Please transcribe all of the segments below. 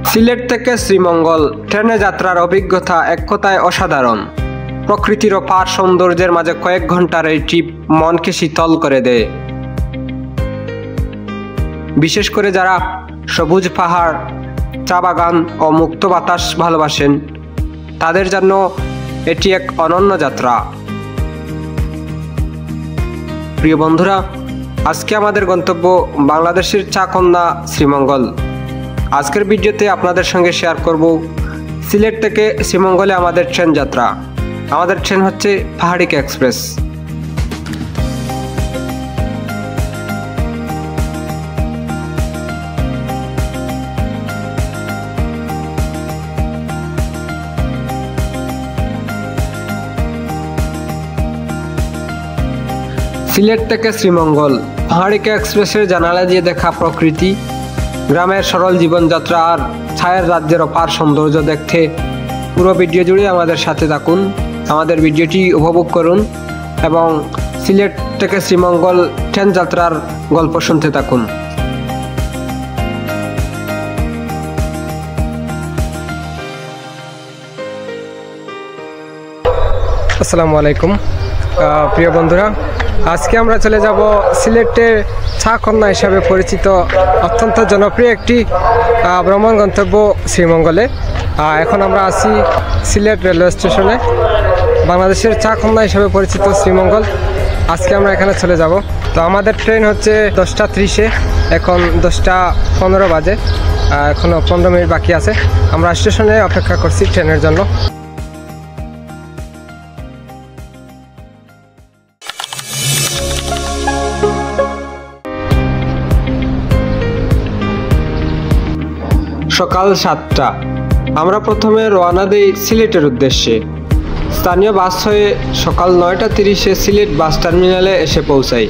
সিলেট থেকে শ্রীমঙ্গল ট্রেনে যাত্রার অভিজ্ঞতা এক কথায় অসাধারণ। প্রকৃতির অপার সৌন্দর্যের মাঝে কয়েক ঘন্টার এই ট্রিপ মনকে শীতল করে দেয়। বিশেষ করে যারা সবুজ পাহাড়, চা বাগান ও মুক্ত বাতাস ভালোবাসেন, তাদের জন্য এটি এক অনন্য যাত্রা। প্রিয় বন্ধুরা, আজকে আমাদের গন্তব্য বাংলাদেশের চা-কন্যা শ্রীমঙ্গল। আজকের ভিডিওতে আপনাদের সঙ্গে শেয়ার করব সিলেট থেকে শ্রীমঙ্গলে আমাদের ট্রেন যাত্রা। আমাদের ট্রেন হচ্ছে পাহাড়িকা এক্সপ্রেস। সিলেট থেকে শ্রীমঙ্গল পাহাড়িকা এক্সপ্রেসের জানালা দিয়ে দেখা প্রকৃতি, গ্রামের সরল জীবনযাত্রা আর ছায়ের রাজ্যের অপার সৌন্দর্য দেখতে পুরো ভিডিও জুড়ে আমাদের সাথে থাকুন। আমাদের ভিডিওটি উপভোগ করুন এবং সিলেট থেকে শ্রীমঙ্গল ট্রেন যাত্রার গল্প শুনতে থাকুন। আসসালামু আলাইকুম প্রিয় বন্ধুরা, আজকে আমরা চলে যাব সিলেটের চা-কন্যা হিসাবে পরিচিত অত্যন্ত জনপ্রিয় একটি ভ্রমণ গন্তব্য শ্রীমঙ্গলে। এখন আমরা আছি সিলেট রেলওয়ে স্টেশনে। বাংলাদেশের চা-কন্যা হিসাবে পরিচিত শ্রীমঙ্গল, আজকে আমরা এখানে চলে যাব। তো আমাদের ট্রেন হচ্ছে 10টা 30-এ, এখন 10টা 15 বাজে, এখনও 15 মিনিট বাকি আছে। আমরা স্টেশনে অপেক্ষা করছি ট্রেনের জন্য। সকাল 7টা আমরা প্রথমে রওনা দেই সিলেটের উদ্দেশ্যে। স্থানীয় বাস হয়ে সকাল 9টা 30-এ সিলেট বাস টার্মিনালে এসে পৌঁছাই।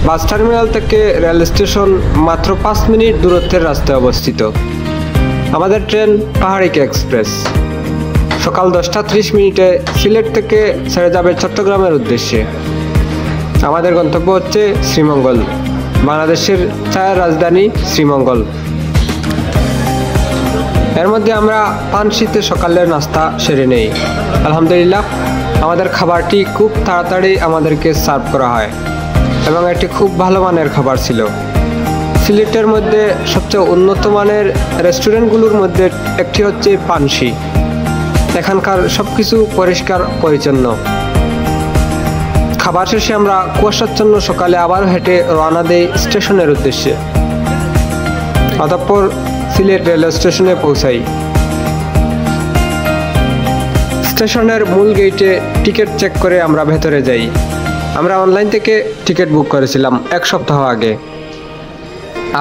বাস টার্মিনাল থেকে রেল স্টেশন মাত্র 5 মিনিট দূরত্বের রাস্তায় অবস্থিত। আমাদের ট্রেন পাহাড়িকা এক্সপ্রেস সকাল 10টা 30 সিলেট থেকে ছেড়ে যাবে চট্টগ্রামের উদ্দেশ্যে। আমাদের গন্তব্য হচ্ছে শ্রীমঙ্গল, বাংলাদেশের চায়ের রাজধানী শ্রীমঙ্গল। এর মধ্যে আমরা পানশিতে সকালের নাস্তা সেরে নেই। আলহামদুলিল্লাহ, আমাদের খাবারটি খুব তাড়াতাড়ি আমাদেরকে সার্ভ করা হয় এবং এটি খুব ভালো মানের খাবার ছিল। সিলেটের মধ্যে সবচেয়ে উন্নত মানের রেস্টুরেন্টগুলোর মধ্যে একটি হচ্ছে পানশি। এখানকার সব কিছু পরিষ্কার পরিচ্ছন্ন। খাবার শেষে আমরা কুয়াশাচ্ছন্ন সকালে আবার হেঁটে রওনা দেই স্টেশনের উদ্দেশ্যে। অতঃপর সিলেট রেলওয়ে স্টেশনে পৌঁছাই। স্টেশনের মূল গেটে টিকিট চেক করে আমরা ভেতরে যাই। আমরা অনলাইন থেকে টিকিট বুক করেছিলাম 1 সপ্তাহ আগে।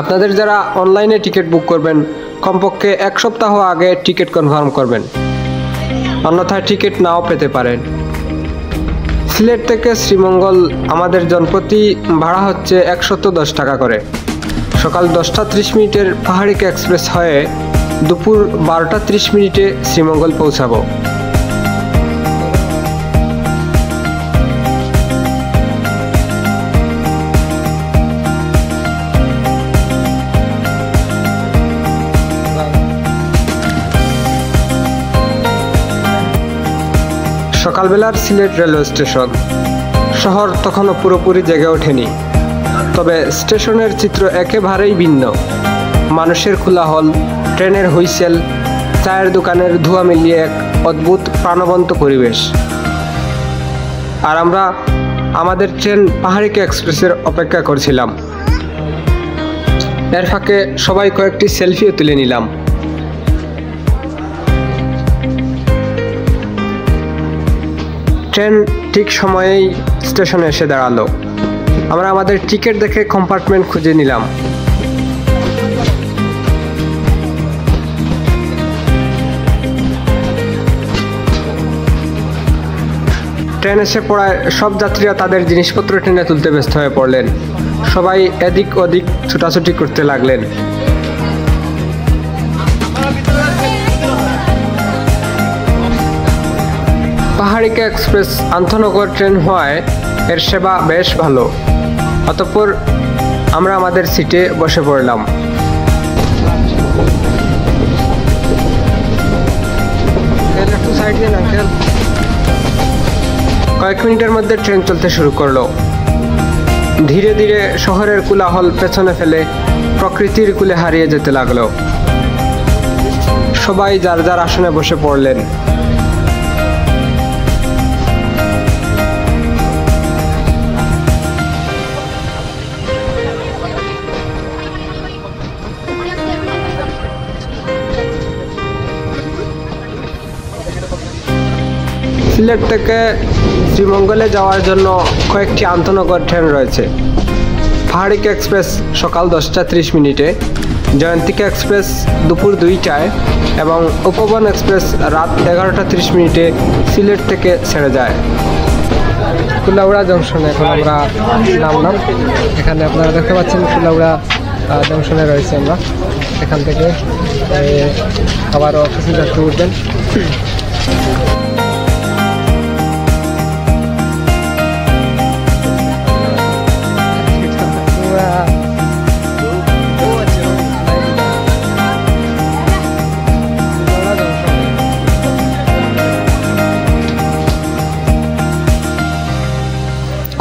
আপনাদের যারা অনলাইনে টিকিট বুক করবেন, কমপক্ষে 1 সপ্তাহ আগে টিকিট কনফার্ম করবেন, অন্যথায় টিকিট নাও পেতে পারেন। সিলেট থেকে শ্রীমঙ্গল আমাদের জনপ্রতি ভাড়া হচ্ছে 110 টাকা করে। সকাল 10টা 30 পাহাড়িকা এক্সপ্রেস হয়ে দুপুর 12টা 30 শ্রীমঙ্গল পৌঁছাবো। সকালবেলার সিলেট রেলওয়ে স্টেশন। শহর তখনও পুরোপুরি জেগে ওঠেনি, তবে স্টেশনের চিত্র একেবারেই ভিন্ন। মানুষের কোলাহল, ট্রেনের হুইসেল, চায়ের দোকানের ধোঁয়া মিলিয়ে এক অদ্ভুত প্রাণবন্ত পরিবেশ। আর আমরা আমাদের ট্রেন পাহাড়িকা এক্সপ্রেসের অপেক্ষা করছিলাম। এর ফাঁকে সবাই কয়েকটি সেলফিও তুলে নিলাম। ট্রেন ঠিক সময়েই স্টেশনে এসে দাঁড়ালো। আমরা আমাদের টিকিট দেখে কম্পার্টমেন্ট খুঁজে নিলাম। ট্রেন এসে পড়ায় সব যাত্রীরা তাদের জিনিসপত্র ট্রেনে তুলতে ব্যস্ত হয়ে পড়লেন। সবাই এদিক ওদিক ছুটাছুটি করতে লাগলেন। পাহাড়িকা এক্সপ্রেস আন্তনগর ট্রেন হওয়ায় এর সেবা বেশ ভালো। অতঃপর আমরা আমাদের সিটে বসে পড়লাম। কয়েক মিনিটের মধ্যে ট্রেন চলতে শুরু করলো। ধীরে ধীরে শহরের কোলাহল পেছনে ফেলে প্রকৃতির কোলে হারিয়ে যেতে লাগলো। সবাই যার যার আসনে বসে পড়লেন। সিলেট থেকে শ্রীমঙ্গলে যাওয়ার জন্য কয়েকটি আন্তনগর ট্রেন রয়েছে। পাহাড়িকা এক্সপ্রেস সকাল 10টা 30 মিনিটে, জয়ন্তিকা এক্সপ্রেস দুপুর 2টায় এবং উপবন এক্সপ্রেস রাত 11টা 30 মিনিটে সিলেট থেকে ছেড়ে যায়। কুলাউড়া জংশনে এখন আমরা নামলাম। এখানে আপনারা দেখতে পাচ্ছেন কুলাউড়া জংশনে রয়েছে আমরা। এখান থেকে আবারও প্যাসেঞ্জারকে উঠবেন।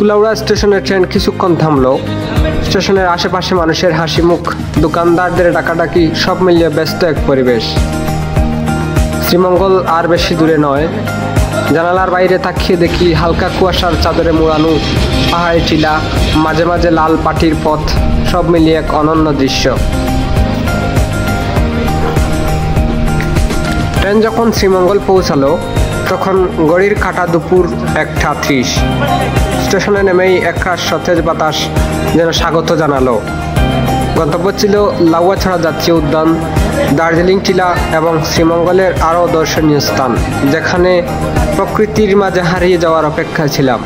কুলাউড়া স্টেশনের ট্রেন কিছুক্ষণ থামলো। স্টেশনের আশেপাশে মানুষের হাসি মুখ, দোকানদারদের ডাকাডাকি, সব মিলিয়ে ব্যস্ত এক পরিবেশ। শ্রীমঙ্গল আর বেশি দূরে নয়। জানালার বাইরে তাকিয়ে দেখি হালকা কুয়াশার চাদরে মোড়ানো পাহাড়ি টিলা, মাঝে মাঝে লাল পাটির পথ, সব মিলিয়ে এক অনন্য দৃশ্য। ট্রেন যখন শ্রীমঙ্গল পৌঁছালো তখন ঘড়ির কাঁটা দুপুর 1:30। স্টেশনে নেমেই একরাশ সতেজ বাতাস যেন স্বাগত জানালো। গন্তব্য ছিল লাউয়াছড়া জাতীয় উদ্যান, দার্জিলিং টিলা এবং শ্রীমঙ্গলের আরও দর্শনীয় স্থান, যেখানে প্রকৃতির মাঝে হারিয়ে যাওয়ার অপেক্ষায় ছিলাম।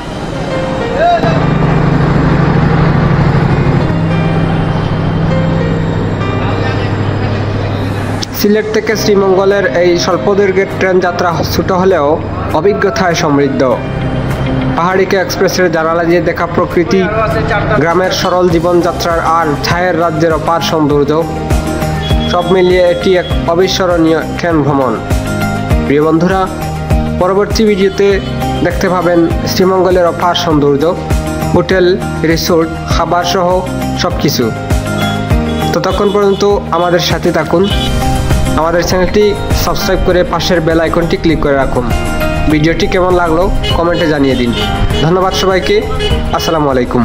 সিলেট থেকে শ্রীমঙ্গলের এই স্বল্পদৈর্ঘ্যের ট্রেন যাত্রা ছোট হলেও অভিজ্ঞতায় সমৃদ্ধ। পাহাড়িকা এক্সপ্রেসের জানালা দিয়ে দেখা প্রকৃতি, গ্রামের সরল জীবনযাত্রার আর ছায়ের রাজ্যের অপার সৌন্দর্য, সব মিলিয়ে এটি এক অবিস্মরণীয় ট্রেন ভ্রমণ। প্রিয় বন্ধুরা, পরবর্তী ভিডিওতে দেখতে পাবেন শ্রীমঙ্গলের অপার সৌন্দর্য, হোটেল, রিসোর্ট, খাবার সহ সব কিছু। ততক্ষণ পর্যন্ত আমাদের সাথে থাকুন। আমাদের চ্যানেলটি সাবস্ক্রাইব করে পাশের বেল আইকনটি ক্লিক করে রাখুন। ভিডিওটি কেমন লাগলো কমেন্টে জানিয়ে দিন। ধন্যবাদ সবাইকে। আসসালামু আলাইকুম।